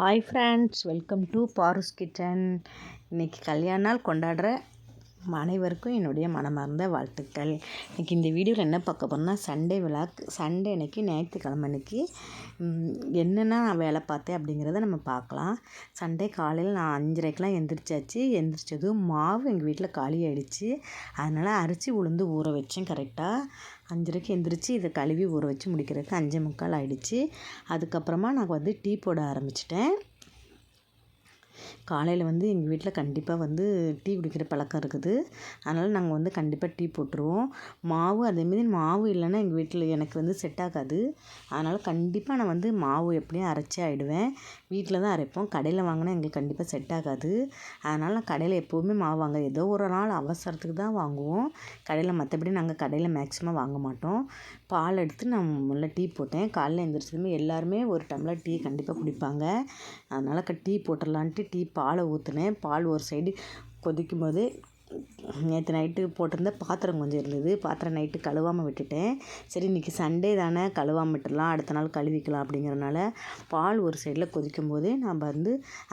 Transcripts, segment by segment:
Hi friends, welcome to Paru's kitchen. இன்றைக்கி கல்யாண நாள் கொண்டாடுற அனைவருக்கும் என்னுடைய மனமார்ந்த வாழ்த்துக்கள். இன்றைக்கி இந்த வீடியோவில் என்ன பார்க்க போகிறோம்னா, சண்டே விழாக். சண்டே அன்றைக்கி, ஞாயிற்றுக்கிழமை அன்றைக்கி என்னென்ன வேலை பார்த்தேன் அப்படிங்கிறத நம்ம பார்க்கலாம். சண்டே காலையில் நான் 5:30க்கெலாம் எந்திரிச்சாச்சு. எந்திரிச்சதும் மாவு எங்கள் வீட்டில் காலி ஆகிடுச்சு. அதனால் அரிசி உளுந்து ஊற வச்சேன். கரெக்டாக 5:30க்கு எந்திரிச்சு இதை கழுவி ஊற வச்சு முடிக்கிறதுக்கு 5:45 ஆகிடுச்சு. அதுக்கப்புறமா நான் டீ போட ஆரம்பிச்சிட்டேன். காலையில் எங்கள் வீட்டில் கண்டிப்பாக டீ குடிக்கிற பழக்கம் இருக்குது. அதனால் நாங்கள் கண்டிப்பாக டீ போட்டுருவோம். மாவு அதேமாரி மாவு இல்லைன்னா எங்கள் வீட்டில் எனக்கு செட் ஆகாது. அதனால் கண்டிப்பாக நான் மாவு எப்படியும் அரைச்சி ஆகிடுவேன். வீட்டில் தான் அரைப்போம். கடையில் வாங்கினா எங்களுக்கு கண்டிப்பாக செட் ஆகாது. அதனால் நான் கடையில் எப்போவுமே மாவு வாங்க ஏதோ ஒரு நாள் அவசரத்துக்கு தான் வாங்குவோம் கடையில். மற்றபடி நாங்கள் கடையில் மேக்ஸிமம் வாங்க மாட்டோம். பால் எடுத்து நான் முதல்ல டீ போட்டேன். காலையில் எழுந்திரிச்சதுமே எல்லாருமே ஒரு டம்ளர் டீ கண்டிப்பாக குடிப்பாங்க. அதனால் டீ போட்டுடலான்ட்டு டீ பாலை ஊற்றினேன். பால் ஒரு சைடு கொதிக்கும் போது நேற்று நைட்டு போட்டிருந்த பாத்திரம் கொஞ்சம் இருந்தது. பாத்திரம் நைட்டு கழுவாமல் விட்டுட்டேன். சரி, இன்றைக்கி சண்டே தானே, கழுவாமல் விட்டுடலாம், அடுத்த நாள் கழுவிக்கலாம் அப்படிங்கிறனால பால் ஒரு சைடில் கொதிக்கும் போதே நான்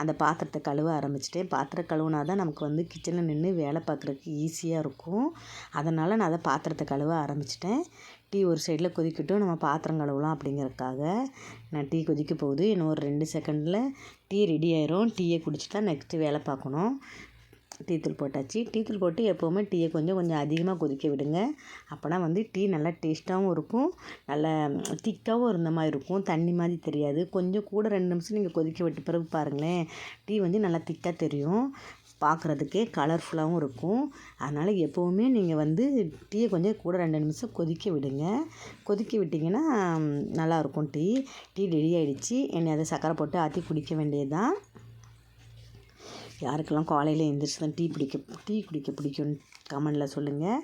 அந்த பாத்திரத்தை கழுவ ஆரம்பிச்சிட்டேன். பாத்திரம் கழுவுனா தான் நமக்கு கிச்சனில் நின்று வேலை பார்க்குறதுக்கு ஈஸியாக இருக்கும். அதனால் நான் பாத்திரத்தை கழுவ ஆரம்பிச்சிட்டேன். டீ ஒரு சைடில் கொதிக்கட்டும், நம்ம பாத்திரம் கழுவலாம் அப்படிங்கிறதுக்காக நான் டீ கொதிக்க போகுது. இன்னும் ஒரு 2 செகண்டில் டீ ரெடி ஆயிரும். டீயை குடிச்சிட்டா நெக்ஸ்ட்டு வேலை பார்க்கணும். டீத்தூள் போட்டாச்சு. டீத்தூள் போட்டு எப்போவுமே டீயை கொஞ்சம் அதிகமாக கொதிக்க விடுங்க. அப்போனா டீ நல்லா டேஸ்ட்டாகவும் இருக்கும், நல்லா திக்காகவும் இருந்த மாதிரி இருக்கும், தண்ணி மாதிரி தெரியாது. கொஞ்சம் கூட 2 நிமிஷம் நீங்கள் கொதிக்க விட்ட பிறகு பாருங்களேன், டீ நல்லா திக்காக தெரியும், பார்க்குறதுக்கே கலர்ஃபுல்லாகவும் இருக்கும். அதனால் எப்போவுமே நீங்கள் டீயை கொஞ்சம் கூட 2 நிமிஷம் கொதிக்க விடுங்க. கொதிக்க விட்டிங்கன்னா நல்லாயிருக்கும். டீ ரெடி ஆகிடுச்சு. என்னை அதை சர்க்கரை போட்டு ஆற்றி குடிக்க வேண்டியது தான். யாருக்கெல்லாம் காலையில் எழுந்திரிச்சு தான் டீ குடிக்க பிடிக்கும்னு கமெண்டில் சொல்லுங்கள்.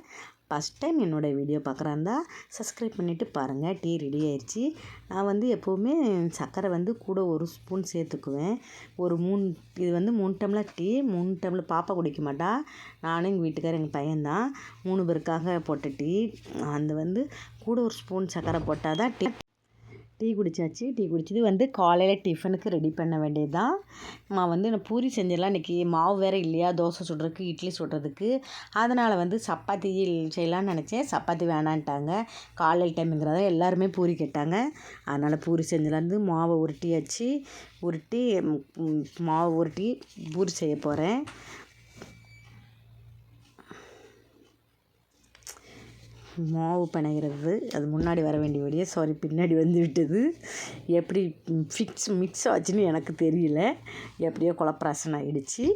ஃபஸ்ட் டைம் என்னோடய வீடியோ பார்க்குறாருந்தா சப்ஸ்கிரைப் பண்ணிவிட்டு பாருங்கள். டீ ரெடி ஆயிடுச்சு. நான் எப்போவுமே சர்க்கரை கூட 1 ஸ்பூன் சேர்த்துக்குவேன். ஒரு 3 டம்ளர் டீ. 3 டம்ளர் பாப்பா குடிக்க மாட்டா, நானும் எங்கள் வீட்டுக்காரர் எங்கள் பையன்தான் 3 பேருக்காக போட்ட டீ. அந்த கூட 1 ஸ்பூன் சர்க்கரை போட்டால் தான் டீ குடித்தாச்சு. டீ குடிச்சது காலையில் டிஃபனுக்கு ரெடி பண்ண வேண்டியது தான். நான் பூரி செஞ்சிடலாம். இன்றைக்கி மாவு வேறு இல்லையா, தோசை சுடுறதுக்கு இட்லி சுடுறதுக்கு. அதனால் சப்பாத்தி செய்யலான்னு நினச்சேன். சப்பாத்தி வேணான்ட்டாங்க. காலையில் டைமுங்கிறத எல்லாருமே பூரி கேட்டாங்க. அதனால் பூரி செஞ்சிடலான்னு மாவை உருட்டி மாவு உருட்டி பூரி செய்ய போகிறேன். மாவு பிணைகிறது அது முன்னாடி வர வேண்டிய வீடியோ, சாரி பின்னாடி விட்டது. எப்படி மிக்ஸ் ஆச்சுன்னு எனக்கு தெரியல. எப்படியோ குழப்பராசன் ஆகிடுச்சு.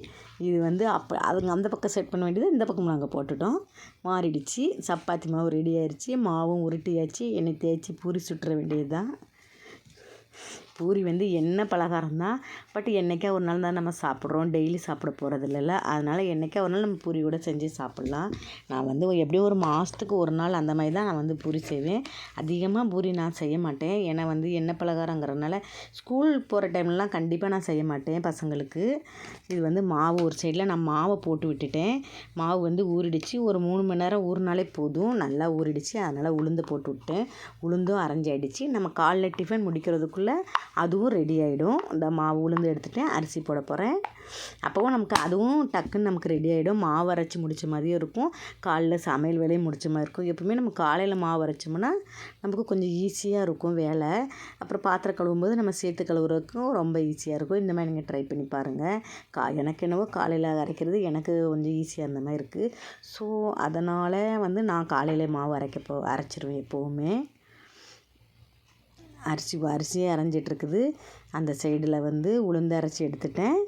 இது அப்போ அதுங்க அந்த பக்கம் செட் பண்ண வேண்டியது, இந்த பக்கம் நாங்கள் போட்டுட்டோம், மாறிடுச்சு. சப்பாத்தி மாவு ரெடி ஆயிடுச்சு. மாவும் உருட்டியாச்சு. எண்ணெய் தேய்ச்சி பூரி சுட்டுற வேண்டியது தான். பூரி எண்ணெய் பலகாரம் தான். பட் என்றைக்கா ஒரு நாள் தான் நம்ம சாப்பிட்றோம், டெய்லி சாப்பிட போகிறது இல்லைல்ல. அதனால் என்றைக்கா ஒரு நாள் நம்ம பூரி கூட செஞ்சு சாப்பிட்லாம். நான் எப்படியும் ஒரு மாதத்துக்கு ஒரு நாள் அந்த மாதிரி தான் நான் பூரி செய்வேன். அதிகமாக பூரி நான் செய்ய மாட்டேன். ஏன்னா எண்ணெய் பலகாரங்கிறதுனால ஸ்கூல் போகிற டைம்லலாம் கண்டிப்பாக நான் செய்ய மாட்டேன் பசங்களுக்கு. இது மாவு ஒரு சைடில் நான் மாவை போட்டு விட்டுட்டேன். மாவு ஊறிடுச்சு. ஒரு 3 மணி நேரம் ஊறினாலே போதும். நல்லா ஊறிடுச்சு. அதனால் உளுந்து போட்டு விட்டேன். உளுந்தும் அரைஞ்சாயிடுச்சு. நம்ம காலைல டிஃபன் முடிக்கிறதுக்குள்ளே அதுவும் ரெடி ஆகிடும். இந்த மாவு உளுந்து எடுத்துகிட்டேன். அரிசி போட போகிறேன். அப்போவும் அதுவும் டக்குன்னு நமக்கு ரெடி ஆகிடும். மாவு அரைச்சி முடித்த மாதிரியும் இருக்கும், காலைல சமையல் வேலையும் முடித்த மாதிரி இருக்கும். எப்பவுமே நம்ம காலையில் மாவு அரைச்சோம்னா நமக்கு கொஞ்சம் ஈஸியாக இருக்கும் வேலை. அப்புறம் பாத்திரம் கழுவும்போது நம்ம சேர்த்து கழுவுறதுக்கும் ரொம்ப ஈஸியாக இருக்கும். இந்த மாதிரி நீங்கள் ட்ரை பண்ணி பாருங்கள். எனக்கு என்னவோ காலையில் அரைக்கிறது எனக்கு கொஞ்சம் ஈஸியாக இருந்த மாதிரி இருக்குது. ஸோ அதனால் நான் காலையில் மாவு அரைச்சிருவேன் எப்போவுமே. அரிசியே அரைஞ்சிட்ருக்குது. அந்த சைடில் உளுந்து அரைச்சி எடுத்துட்டேன்.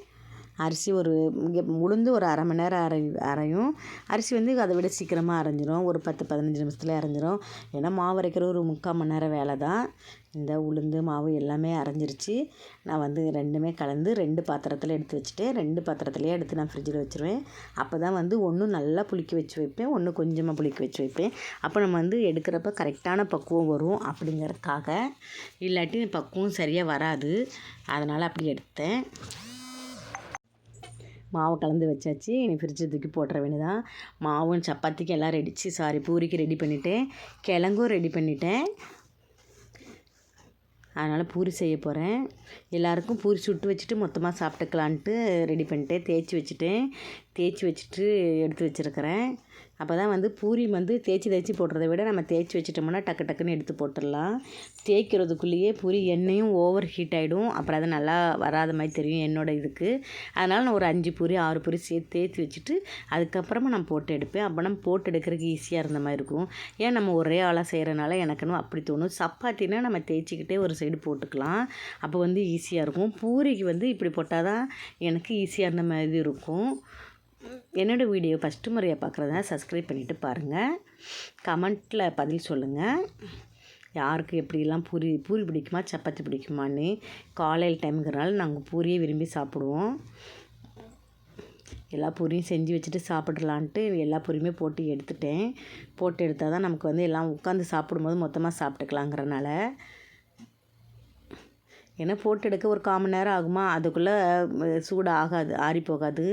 அரிசி உளுந்து ஒரு 1/2 மணி நேரம் அரையும். அரிசி அதை விட சீக்கிரமாக அரைஞ்சிரும். ஒரு 10-15 நிமிஷத்துல அரைஞ்சிரும். ஏன்னா மாவு அரைக்கிற ஒரு 3/4 மணி நேரம் வேலை தான். இந்த உளுந்து மாவு எல்லாமே அரைஞ்சிருச்சு. நான் 2மே கலந்து 2 பாத்திரத்தில் எடுத்து வச்சுட்டேன். 2 பாத்திரத்துலேயே எடுத்து நான் ஃப்ரிட்ஜில் வச்சுருவேன். அப்போ தான் ஒன்று நல்லா புளிக்க வச்சு வைப்பேன், ஒன்று கொஞ்சமாக புளிக்க வச்சு வைப்பேன். அப்போ நம்ம எடுக்கிறப்ப கரெக்டான பக்குவம் வரும் அப்படிங்கிறதுக்காக. இல்லாட்டி பக்குவம் சரியாக வராது. அதனால் அப்படி எடுத்தேன். மாவை கலந்து வச்சாச்சு. இனி ஃப்ரிட்ஜில் தூக்கி போட்டுற வேண்டியதான். மாவும் சப்பாத்திக்கு எல்லாம் பூரிக்கு ரெடி பண்ணிவிட்டேன். கிழங்கும் ரெடி பண்ணிட்டேன். அதனால் பூரி செய்ய போகிறேன். எல்லாேருக்கும் பூரி சுட்டு வச்சுட்டு மொத்தமாக சாப்பிட்டுக்கலான்ட்டு ரெடி பண்ணிட்டேன். தேய்ச்சி வச்சுட்டு எடுத்து வச்சுருக்கிறேன். அப்போ தான் வந்து பூரி வந்து தேய்ச்சி போடுறத விட நம்ம தேய்ச்சி வச்சிட்டோம்னா டக்கு டக்குன்னு எடுத்து போட்டுடலாம். தேய்க்கிறதுக்குள்ளேயே பூரி எண்ணெயும் ஓவர் ஹீட் ஆகிடும். அப்புறம் அது நல்லா வராத மாதிரி தெரியும் என்னோடய இதுக்கு. அதனால் நான் ஒரு 5 பூரி 6 பூரி சேர்த்து தேய்ச்சி வச்சுட்டு அதுக்கப்புறமா நான் போட்டு எடுப்பேன். அப்போ நம்ம போட்டு எடுக்கிறதுக்கு ஈஸியாக இருந்த மாதிரி இருக்கும். ஏன் நம்ம ஒரே ஆளாக செய்கிறனால எனக்குன்னு அப்படி தோணும். சப்பாத்தினா நம்ம தேய்ச்சிக்கிட்டே ஒரு சைடு போட்டுக்கலாம். அப்போ வந்து ஈஸியாக இருக்கும். பூரிக்கு வந்து இப்படி போட்டால் தான் எனக்கு ஈஸியாக இருந்த மாதிரி இருக்கும். என்னோடய வீடியோ ஃபஸ்ட்டு முறையாக பார்க்குறதா சப்ஸ்கிரைப் பண்ணிவிட்டு பாருங்கள். கமெண்ட்டில் பதில் சொல்லுங்கள். யாருக்கு எப்படிலாம் பூரி பிடிக்குமா சப்பாத்தி பிடிக்குமான்னு. காலையில் டைமுங்கிறனால நாங்கள் பூரியே விரும்பி சாப்பிடுவோம். எல்லா பூரியும் செஞ்சு வச்சுட்டு சாப்பிட்றலான்ட்டு எல்லா பூரியுமே போட்டு எடுத்துட்டேன். போட்டு எடுத்தால் தான் நமக்கு வந்து எல்லாம் உட்காந்து சாப்பிடும்போது மொத்தமாக சாப்பிட்டுக்கலாங்கிறனால. ஏன்னா போட்டு எடுக்க ஒரு 1/4 மணி நேரம் ஆகுமா, அதுக்குள்ளே சூடு ஆகாது, ஆறி போகாது.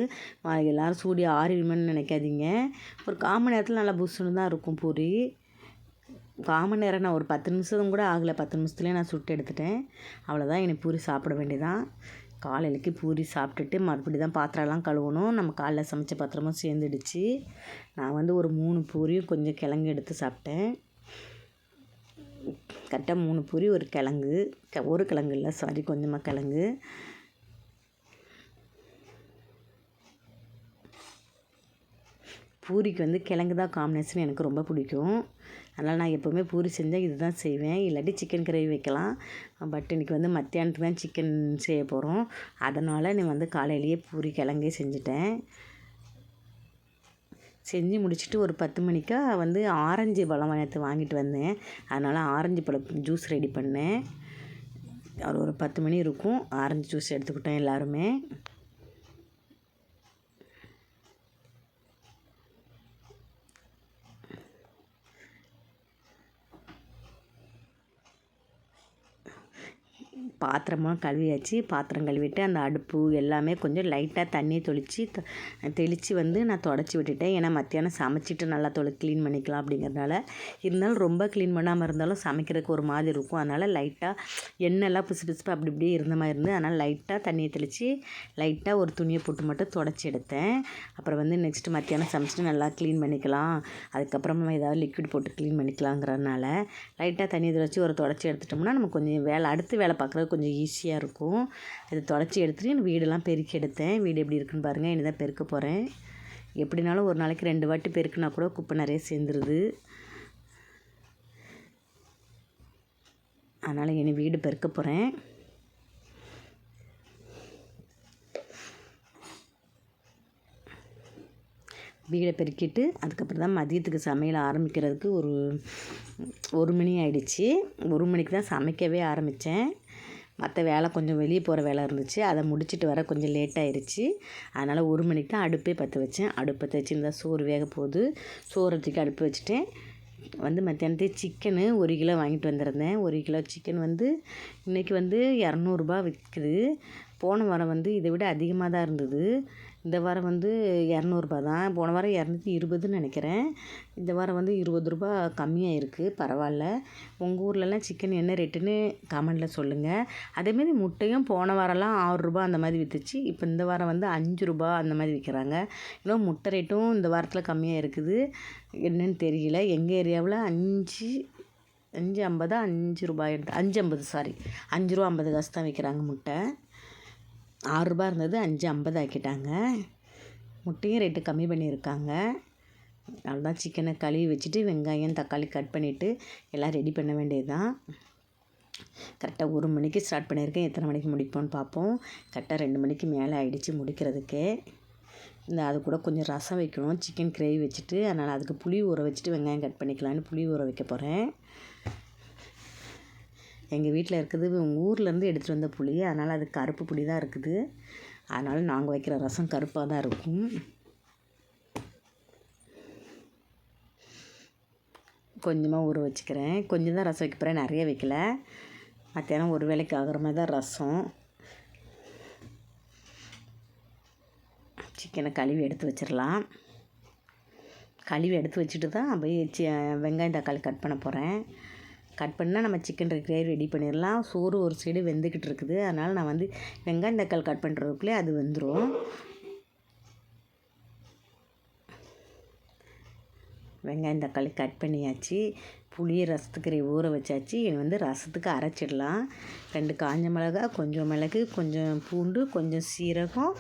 எல்லோரும் சூடி ஆறிடுமென்னு நினைக்காதீங்க. ஒரு 1/4 மணி நேரத்தில் நல்லா புஷ்ஷுன்னு தான் இருக்கும் பூரி. 1/4 மணி நேரம் நான் ஒரு 10 நிமிஷம் கூட ஆகலை. 10 நிமிஷத்துலேயே நான் சுட்டு எடுத்துட்டேன். அவ்வளோதான். எனக்கு பூரி சாப்பிட வேண்டியதான். காலையிலக்கு பூரி சாப்பிட்டுட்டு மறுபடி தான் பாத்திரம்லாம் கழுவணும். நம்ம காலைல சமைச்ச பாத்திரமும் சேர்ந்துடுச்சு. நான் வந்து ஒரு 3 பூரியும் கொஞ்சம் கிழங்கு எடுத்து சாப்பிட்டேன். கரெக்டாக 3 பூரி ஒரு கிழங்கு, ஒரு கிழங்கு இல்லை சாரி, கொஞ்சமாக கிழங்கு. பூரிக்கு வந்து கிழங்கு தான் காம்பினேஷன் எனக்கு ரொம்ப பிடிக்கும். அதனால் நான் எப்போவுமே பூரி செஞ்சால் இது தான் செய்வேன். இல்லாட்டி சிக்கன் கிரேவி வைக்கலாம். பட் இன்றைக்கி வந்து மத்தியானத்துக்கு தான் சிக்கன் செய்ய போகிறோம். அதனால் நீ வந்து காலையிலேயே பூரி கிழங்கே செஞ்சுட்டேன். செஞ்சு முடிச்சுட்டு ஒரு 10 மணிக்கா வந்து ஆரஞ்சு பழம் வாங்கிட்டு வந்தேன். அதனால் ஆரஞ்சு பழம் ஜூஸ் ரெடி பண்ணேன். ஒரு 10 மணி இருக்கும். ஆரஞ்சு ஜூஸ் எடுத்துக்கிட்டோம் எல்லாருமே. பாத்திரமாக கழுவியாச்சு. பாத்திரம் கழுவிட்டு அந்த அடுப்பு எல்லாமே கொஞ்சம் லைட்டாக தண்ணியை தெளித்து வந்து நான் தொடச்சி விட்டுட்டேன். ஏன்னா மத்தியானம் சமைச்சிட்டு நல்லா க்ளீன் பண்ணிக்கலாம் அப்படிங்கிறதுனால. இருந்தாலும் ரொம்ப க்ளீன் பண்ணாமல் இருந்தாலும் சமைக்கிறதுக்கு ஒரு மாதிரி இருக்கும். அதனால் லைட்டாக எண்ணெய்லாம் பிசுப்பு அப்படி இப்படியே இருந்த மாதிரி இருந்து, அதனால் லைட்டாக தண்ணியை தெளித்து லைட்டாக ஒரு துணியை போட்டு மட்டும் தொடச்சி எடுத்தேன். அப்புறம் வந்து நெக்ஸ்ட்டு மத்தியானம் சமைச்சிட்டு நல்லா க்ளீன் பண்ணிக்கலாம். அதுக்கப்புறமா ஏதாவது லிக்விட் போட்டு க்ளீன் பண்ணிக்கலாங்கிறதுனால லைட்டாக தண்ணியை தெளித்து ஒரு தொடச்சி எடுத்துட்டோம்னா நமக்கு கொஞ்சம் அடுத்து வேலை பார்க்குறது கொஞ்சம் ஈஸியாக இருக்கும். இதை தொடச்சி எடுத்துகிட்டு வீடெல்லாம் பெருக்கி எடுத்தேன். வீடு எப்படி இருக்குன்னு பாருங்கள். இனி தான் பெருக்க போகிறேன். எப்படினாலும் ஒரு நாளைக்கு 2 வாட்டி பெருக்குனா கூட குப்பை நிறைய சேர்ந்துருது. அதனால் இனி வீடு பெருக்க போகிறேன். வீடை பெருக்கிட்டு அதுக்கப்புறம் தான் மதியத்துக்கு சமையல் ஆரம்பிக்கிறதுக்கு ஒரு 1 மணி ஆகிடுச்சி. 1 மணிக்கு தான் சமைக்கவே ஆரம்பித்தேன். மற்ற வேலை கொஞ்சம் வெளியே போகிற வேலை இருந்துச்சு. அதை முடிச்சுட்டு வர கொஞ்சம் லேட் ஆகிடுச்சி. அதனால் 1 மணிக்கு தான் அடுப்பே பற்ற வச்சேன். அடுப்பு பற்ற வச்சு இருந்தால் சோறு வேக போகுது. சோறு தூக்கி அடுப்பு வச்சுட்டேன். வந்து மத்தியானத்துக்கு சிக்கனு 1 கிலோ வாங்கிட்டு வந்திருந்தேன். 1 கிலோ சிக்கன் வந்து இன்றைக்கி வந்து 200 ரூபா விற்குது. போன வாரம் வந்து இதை விட அதிகமாக தான் இருந்தது. இந்த வாரம் வந்து 200 ரூபா தான். போன வாரம் 220ன்னு நினைக்கிறேன். இந்த வாரம் வந்து 20 ரூபா கம்மியாக இருக்குது. பரவாயில்ல. உங்கள் ஊர்லலாம் சிக்கன் என்ன ரேட்டுன்னு கமெண்டில் சொல்லுங்கள். அதேமாரி முட்டையும் போன வாரம்லாம் 6 ரூபா அந்த மாதிரி விற்றுச்சு. இப்போ இந்த வாரம் வந்து 5 ரூபா அந்த மாதிரி விற்கிறாங்க. இன்னும் முட்டை ரேட்டும் இந்த வாரத்தில் கம்மியாக இருக்குது. என்னன்னு தெரியல. எங்கள் ஏரியாவில் 5.50 5 ரூபாய் 5.50 சாரி 5 ரூபா 50 காசு தான் விற்கிறாங்க முட்டை. 6 ரூபா இருந்தது 5.50 ஆக்கிட்டாங்க. முட்டையும் ரேட்டு கம்மி பண்ணியிருக்காங்க. அவ்வளோதான். சிக்கனை கழுவி வச்சுட்டு வெங்காயம் தக்காளி கட் பண்ணிவிட்டு எல்லாம் ரெடி பண்ண வேண்டியது தான். கரெக்டாக 1 மணிக்கு ஸ்டார்ட் பண்ணியிருக்கேன். எத்தனை மணிக்கு முடிப்போன்னு பார்ப்போம். கரெக்டாக 2 மணிக்கு மேலே ஆகிடுச்சு முடிக்கிறதுக்கே. அது கூட கொஞ்சம் ரசம் வைக்கணும். சிக்கன் கிரேவி வச்சுட்டு அதனால் அதுக்கு புளி ஊற வச்சுட்டு வெங்காயம் கட் பண்ணிக்கலான்னு புளி ஊற வைக்க போகிறேன். எங்கள் வீட்டில் இருக்குது ஊர்லேருந்து எடுத்துகிட்டு வந்த புளி. அதனால் அது கருப்பு புளி தான் இருக்குது. அதனால் நாங்கள் வைக்கிற ரசம் கருப்பாக தான் இருக்கும். கொஞ்சமாக ஊற வச்சுக்கிறேன். கொஞ்சம் தான் ரசம் வைக்க போகிறேன். நிறைய வைக்கல. மத்தியானம் ஒரு வேளைக்கு ஆகிற மாதிரி தான் ரசம். சிக்கனை கழுவி எடுத்து வச்சிடலாம். கழுவி எடுத்து வச்சுட்டு தான் போய் வெங்காயம் தக்காளி கட் பண்ண போகிறேன். கட் பண்ணால் நம்ம சிக்கன் கிரேவி ரெடி பண்ணிடலாம். சோறு ஒரு சைடு வெந்துக்கிட்டு இருக்குது. அதனால் நான் வந்து வெங்காயம் தக்காளி கட் பண்ணுறதுக்குள்ளே அது வெந்துடும். வெங்காயம் தக்காளி கட் பண்ணியாச்சு. புளியை ரசத்துக்கு ஊற வச்சாச்சு. இனி வந்து ரசத்துக்கு அரைச்சிடலாம். 2 காஞ்ச மிளகா, கொஞ்சம் மிளகு, கொஞ்சம் பூண்டு, கொஞ்சம் சீரகம்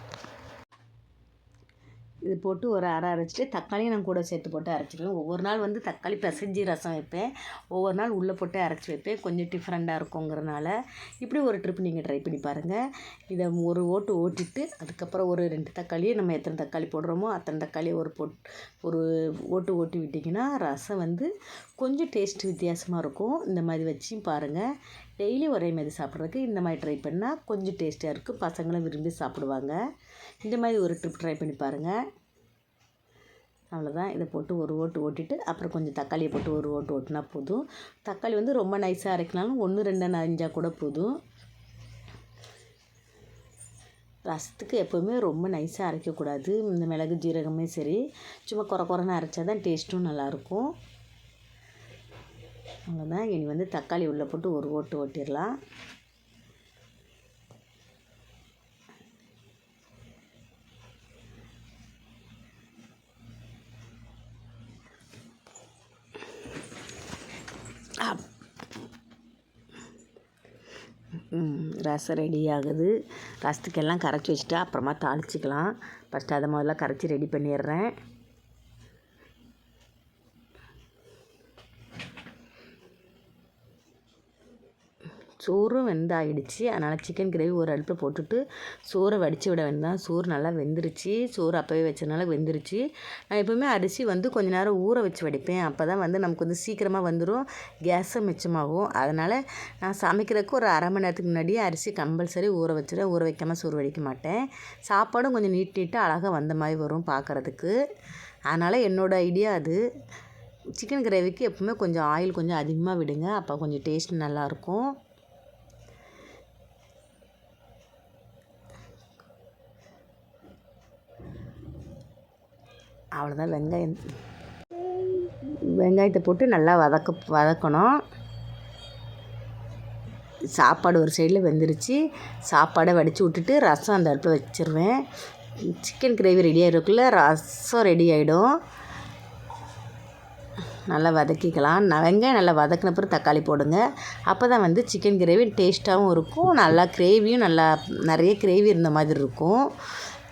இது போட்டு ஒரு அரைச்சிட்டு தக்காளியும் நான் கூட சேர்த்து போட்டு அரைச்சிடுவேன். ஒவ்வொரு நாள் வந்து தக்காளி பிசைஞ்சி ரசம் வைப்பேன், ஒவ்வொரு நாள் உள்ளே போட்டு அரைச்சி வைப்பேன். கொஞ்சம் டிஃப்ரெண்ட்டாக இருக்குங்கிறனால இப்படி ஒரு ட்ரிப் நீங்கள் ட்ரை பண்ணி பாருங்கள். இதை ஒரு ஓட்டிட்டு அதுக்கப்புறம் ஒரு 2 தக்காளியை நம்ம எத்தனை தக்காளி போடுறோமோ அத்தனை தக்காளியை ஒரு ஓட்டி விட்டிங்கன்னா ரசம் வந்து கொஞ்சம் டேஸ்ட் வித்தியாசமாக இருக்கும். இந்த மாதிரி வச்சும் பாருங்கள். டெய்லி ஒரே மாதிரி சாப்பிட்றதுக்கு இந்த மாதிரி ட்ரை பண்ணால் கொஞ்சம் டேஸ்ட்டாக இருக்கும். பசங்களும் விரும்பி சாப்பிடுவாங்க. இந்த மாதிரி ஒரு ட்ரிப் ட்ரை பண்ணி பாருங்கள். அவ்வளோதான். இதை போட்டு ஒரு ஓட்டிட்டு அப்புறம் கொஞ்சம் தக்காளியை போட்டு ஒரு ஓட்டினா போதும். தக்காளி வந்து ரொம்ப நைஸாக அரைக்கினாலும் 1, 2 அரிஞ்சால் கூட போதும். ரசத்துக்கு எப்போவுமே ரொம்ப நைஸாக அரைக்கக்கூடாது. இந்த மிளகு ஜீரகமே சரி, சும்மா குறைன்னு அரைச்சா தான் டேஸ்ட்டும் நல்லாயிருக்கும். அவ்வளோதான். இனி வந்து தக்காளி உள்ளே போட்டு ஒரு ஓட்டிடலாம். ரசம் ரெடி ஆகுது. ரசத்துக்கெல்லாம் கரைச்சி வச்சுட்டு அப்புறமா தாளிச்சிக்கலாம். ஃபஸ்ட்டு அதை முதல்ல கரைச்சி ரெடி பண்ணிடுறேன். சோறும் வெந்தாயிடுச்சு. அதனால் சிக்கன் கிரேவி ஒரு அடுப்பில் போட்டுட்டு சோறை வடித்து விட வேண்டாம். சோறு நல்லா வெந்துருச்சு. சோறு அப்போவே வச்சதுனால வெந்துருச்சு. நான் எப்போவுமே அரிசி வந்து கொஞ்ச நேரம் ஊற வச்சு வடிப்பேன். அப்போ தான் வந்து நமக்கு வந்து சீக்கிரமாக வந்துடும், கேஸும் மிச்சமாகும். அதனால் நான் சமைக்கிறதுக்கு ஒரு அரை மணி நேரத்துக்கு முன்னாடியே அரிசி கம்பல்சரி ஊற வச்சுருவேன். ஊற வைக்காமல் சோறு வடிக்க மாட்டேன். சாப்பாடும் கொஞ்சம் நீட்டாக அழகாக வந்த மாதிரி வரும் பார்க்குறதுக்கு. அதனால் என்னோடய ஐடியா அது. சிக்கன் கிரேவிக்கு எப்போவுமே கொஞ்சம் ஆயில் கொஞ்சம் அதிகமாக விடுங்க. அப்போ கொஞ்சம் டேஸ்ட் நல்லாயிருக்கும். அவ்வளோதான். வெங்காயத்தை போட்டு நல்லா வதக்கணும். சாப்பாடு ஒரு சைடில் வெந்துருச்சு. சாப்பாடை வடித்து விட்டுட்டு ரசம் அந்த அடுப்பில் வச்சுருவேன். சிக்கன் கிரேவி ரெடி ஆகிருக்குள்ள ரசம் ரெடி ஆகிடும். நல்லா வதக்கிக்கலாம். வெங்காயம் நல்லா வதக்கின பிறகு தக்காளி போடுங்க. அப்போ தான் வந்து சிக்கன் கிரேவி டேஸ்ட்டாகவும் இருக்கும். நல்லா கிரேவியும் நல்லா நிறைய கிரேவி இருந்த மாதிரி இருக்கும்.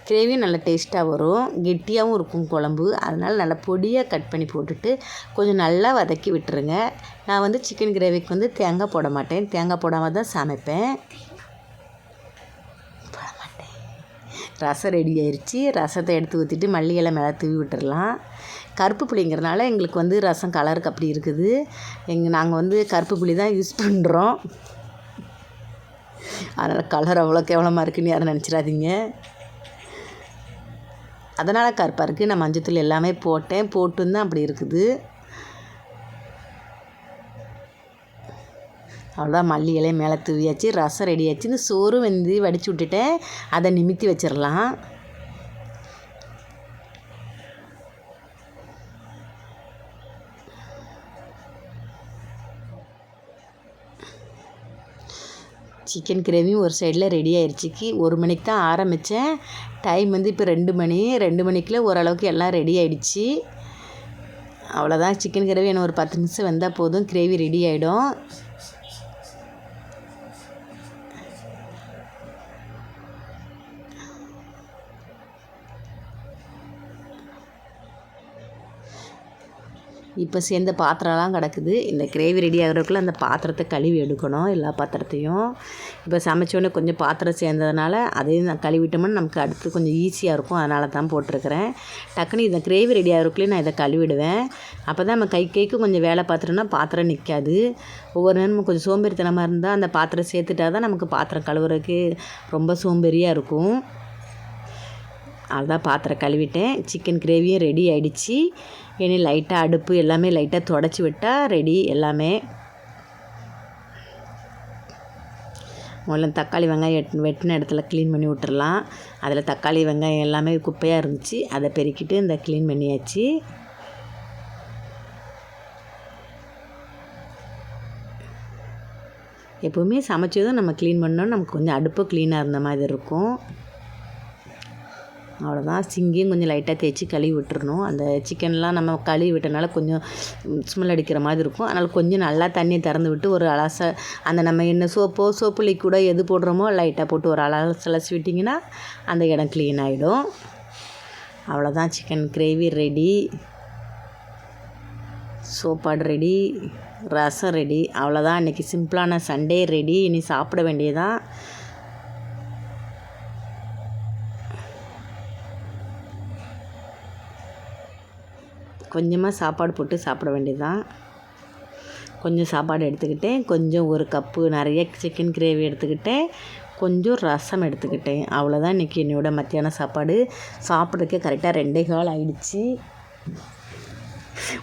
கிரேவியும் நல்லா டேஸ்ட்டாக வரும். கெட்டியாகவும் இருக்கும் குழம்பு. அதனால் நல்லா பொடியாக கட் பண்ணி போட்டுட்டு கொஞ்சம் நல்லா வதக்கி விட்டுருங்க. நான் வந்து சிக்கன் கிரேவிக்கு வந்து தேங்காய் போட மாட்டேன். தேங்காய் போடாமல் தான் சமைப்பேன். ரசம் ரெடி ஆயிடுச்சு. ரசத்தை எடுத்து ஊற்றிட்டு மல்லி இலை மேலே தூவி விட்டுடலாம். கருப்பு புளிங்கிறனால எங்களுக்கு வந்து ரசம் கலருக்கு அப்படி இருக்குது. நாங்கள் வந்து கருப்பு புளி தான் யூஸ் பண்ணுறோம். அதனால் கலர் அவ்வளோ கேவலமாக இருக்குன்னு யாரும் நினச்சிடாதீங்க. அதனால் கருப்பாக இருக்குது. நான் மஞ்சத்தூள் எல்லாமே போட்டு தான் அப்படி இருக்குது. அவ்வளோதான். மல்லி இலையை மேலே தூவியாச்சு. ரசம் ரெடி ஆச்சு. இந்த சோறு வந்து வடித்து விட்டுட்டேன். அதை நிமித்தி வச்சிடலாம். சிக்கன் கிரேவியும் ஒரு சைடில் ரெடி ஆயிடுச்சு. 1 மணிக்கு தான் ஆரம்பித்தேன். டைம் வந்து இப்போ 2 மணி. 2 மணிக்குள்ளே ஓரளவுக்கு எல்லாம் ரெடி ஆகிடுச்சு. அவ்வளோதான். சிக்கன் கிரேவி இன்னும் ஒரு 10 நிமிஷம் வெந்தால் போதும், கிரேவி ரெடி ஆகிடும். இப்போ சேர்ந்த பாத்திரம்லாம் கிடக்குது. இந்த கிரேவி ரெடி ஆகிறதுக்குள்ளே அந்த பாத்திரத்தை கழுவி எடுக்கணும், எல்லா பாத்திரத்தையும். இப்போ சமைச்சோன்னே கொஞ்சம் பாத்திரம் சேர்ந்ததுனால அதையும் நான் கழுவிட்டோம்னா நமக்கு அடுத்து கொஞ்சம் ஈஸியாக இருக்கும். அதனால தான் போட்டிருக்கிறேன். டக்குன்னு இந்த கிரேவி ரெடி ஆகிறதுக்குள்ளே நான் இதை கழுவிடுவேன். அப்போ தான் நம்ம கைக்கு கொஞ்சம் வேலை பார்த்துட்டோம்னா பாத்திரம் நிற்காது. ஒவ்வொரு நேரமும் கொஞ்சம் சோம்பேறித்தனமாக இருந்தால் அந்த பாத்திரம் சேர்த்துட்டா தான் நமக்கு பாத்திரம் கழுவுறதுக்கு ரொம்ப சோம்பேறியாக இருக்கும். அதுதான் பாத்திரம் கழுவிட்டேன். சிக்கன் கிரேவியும் ரெடி ஆகிடுச்சு. இனி லைட்டாக அடுப்பு எல்லாமே லைட்டாக தொடச்சி விட்டால் ரெடி எல்லாமே. முதல்ல தக்காளி வெங்காயம் வெட்டின இடத்துல க்ளீன் பண்ணி விட்டுறலாம். அதில் தக்காளி வெங்காயம் எல்லாமே குப்பையாக இருந்துச்சு. அதை பெருக்கிட்டு இந்த க்ளீன் பண்ணியாச்சு. எப்போவுமே சமைச்சதும் நம்ம க்ளீன் பண்ணோன்னா நமக்கு கொஞ்சம் அடுப்பு க்ளீனாக இருந்த மாதிரி இருக்கும். அவ்வளோதான். சிங்கையும் கொஞ்சம் லைட்டாக தேய்ச்சி கழுவி விட்டுறணும். அந்த சிக்கன்லாம் நம்ம கழுவி விட்டனால கொஞ்சம் ஸ்மெல் அடிக்கிற மாதிரி இருக்கும். அதனால் கொஞ்சம் நல்லா தண்ணியை திறந்து விட்டு ஒரு அலச அந்த நம்ம என்ன சோப்பு லிக்விடோ எது போடுறோமோ லைட்டாக போட்டு ஒரு அலசி விட்டிங்கன்னா அந்த இடம் க்ளீன் ஆகிடும். அவ்வளோதான், சிக்கன் கிரேவி ரெடி, சோப்பாடு ரெடி, ரசம் ரெடி. அவ்வளோதான், இன்றைக்கி சிம்பிளான சண்டே ரெடி. இனி சாப்பிட வேண்டியதான். கொஞ்சமாக சாப்பாடு போட்டு சாப்பிட வேண்டியதுதான். கொஞ்சம் சாப்பாடு எடுத்துக்கிட்டேன், கொஞ்சம் ஒரு கப்பு நிறைய சிக்கன் கிரேவி எடுத்துக்கிட்டேன், கொஞ்சம் ரசம் எடுத்துக்கிட்டேன். அவ்வளோதான் இன்றைக்கி என்னோடய மத்தியான சாப்பாடு. சாப்பிட்றதுக்கே கரெக்டாக 2:15 ஆகிடுச்சி.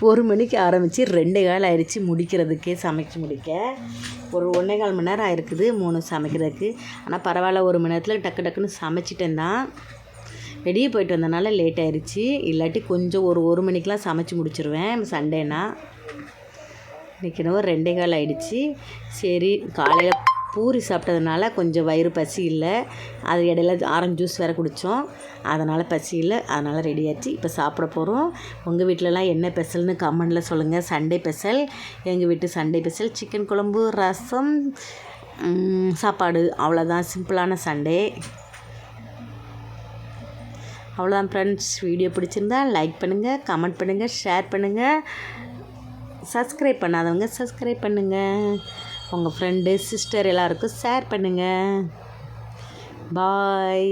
1 மணிக்கு ஆரம்பித்து 2:15 ஆயிடுச்சு முடிக்கிறதுக்கே, சமைச்சு முடிக்க. ஒரு 1.25 மணி நேரம் ஆயிருக்குது 3 சமைக்கிறதுக்கு. ஆனால் பரவாயில்ல, 1 மணி நேரத்தில் டக்குன்னு சமைச்சிட்டேன் தான். வெளியே போயிட்டு வந்தனால லேட் ஆயிடுச்சு. இல்லாட்டி கொஞ்சம் ஒரு மணிக்கெலாம் சமைச்சு முடிச்சிடுவேன் சண்டேனா. இன்றைக்கி என்னவோ 2:15 ஆகிடுச்சி. சரி, காலையில் பூரி சாப்பிட்டதுனால கொஞ்சம் வயிறு பசி இல்லை. அது இடையில ஆரஞ்சு ஜூஸ் வேறு குடித்தோம், அதனால் பசி இல்லை. அதனால் ரெடி ஆச்சு. இப்போ சாப்பிட போகிறோம். உங்கள் வீட்டிலலாம் என்ன ஸ்பெஷல்னு கமெண்டில் சொல்லுங்கள். சண்டே ஸ்பெஷல், எங்கள் வீட்டு சண்டே ஸ்பெஷல் சிக்கன் குழம்பு, ரசம், சாப்பாடு. அவ்வளோதான், சிம்பிளான சண்டே. அவ்வளோதான் ஃப்ரெண்ட்ஸ். வீடியோ பிடிச்சிருந்தா லைக் பண்ணுங்கள், கமெண்ட் பண்ணுங்கள், ஷேர் பண்ணுங்கள். சப்ஸ்கிரைப் பண்ணாதவங்க சப்ஸ்கிரைப் பண்ணுங்கள். உங்கள் ஃப்ரெண்டு சிஸ்டர் எல்லாருக்கும் ஷேர் பண்ணுங்கள். பாய்.